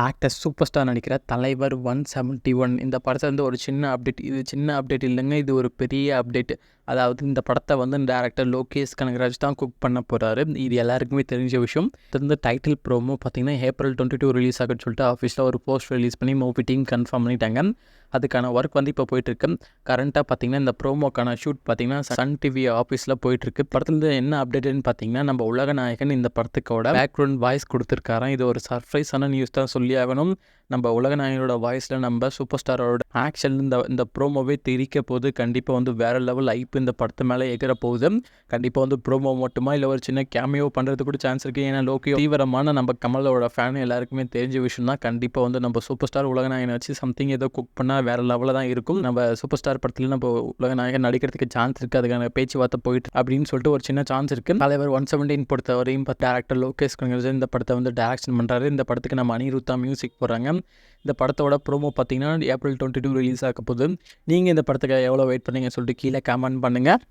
Actor super star நடிக்கிற தலைவர் 171 இந்த படத்தை வந்து ஒரு சின்ன அப்டேட். இது சின்ன அப்டேட் இல்லைங்க, இது ஒரு பெரிய அப்டேட். அதாவது இந்த படத்தை வந்து டேரக்டர் லோகேஷ் கனகராஜ் தான் குக் பண்ண போகிறாரு. இது எல்லாருக்குமே தெரிஞ்ச விஷயம். இது வந்து டைட்டில் ப்ரோமோ பார்த்தீங்கன்னா April 22 ரிலீஸ் ஆகுன்னு சொல்லிட்டு ஆஃபீஸில் ஒரு போஸ்ட் ரிலீஸ் பண்ணி மூவி டீம் கன்ஃபார்ம் பண்ணிட்டாங்க. அதுக்கான ஒர்க் வந்து இப்போ போயிட்டுருக்கு. கரண்ட்டாக பார்த்தீங்கன்னா இந்த ப்ரோமோக்கான ஷூட் பார்த்தீங்கன்னா சன் டிவி ஆஃபீஸில் போயிட்டுருக்கு. படத்துலேருந்து என்ன அப்டேட்னு பார்த்தீங்கன்னா நம்ம உலகநாயகன் இந்த படத்துக்கோட பேக்ரவுண்ட் வாய்ஸ் கொடுத்துருக்காராம். இது ஒரு சர்ப்ரைஸான நியூஸ் தான் சொல்லி ஆகணும். நம்ம உலகநாயகனோட வாய்ஸில் நம்ம சூப்பர் ஸ்டாரோட ஆக்ஷன் இந்த ப்ரோமோவே தெரிக்க போது. கண்டிப்பாக வந்து வேறு லெவல் ஐப்பு இந்த படத்து மேலே எகிற போகுது. கண்டிப்பாக வந்து ப்ரோமோ மட்டுமா இல்லை ஒரு சின்ன கேமியோ பண்ணுறது கூட சான்ஸ் இருக்குது. ஏன்னா லோக்கியோ தீவிரமான நம்ம கமலோட ஃபேன் எல்லாருக்குமே தெரிஞ்ச விஷயம் தான். கண்டிப்பாக வந்து நம்ம சூப்பர் ஸ்டார் உலகநாயகனை வச்சு சம்திங் ஏதோ குக் பண்ணால் வேறு லெவலில் தான் இருக்கும். நம்ம சூப்பர் ஸ்டார் படத்தில் நம்ம உலகநாயகன் நடிக்கிறதுக்கு சான்ஸ் இருக்குது. அதுக்கான பேச்சுவார்த்தை போயிட்டு அப்படின்னு சொல்லிட்டு ஒரு சின்ன சான்ஸ் இருக்குது. தலைவர் 117 பொறுத்தவரையும் டேரக்டர் லோகேஷ் கனகராஜ் இந்த படத்தை வந்து டைரக்ஷன் பண்ணுறாரு. இந்த படத்துக்கு நம்ம அனிருத்தா மியூசிக் போடுறாங்க. இந்த படத்தோட ப்ரோமோ பார்த்தீங்கன்னா April 22 ரிலீஸ் ஆக போகுது. நீங்கள் இந்த படத்துக்கு எவ்வளோ வெயிட் பண்ணீங்கன்னு சொல்லிட்டு கீழே கமெண்ட் பண்ணுங்கள்.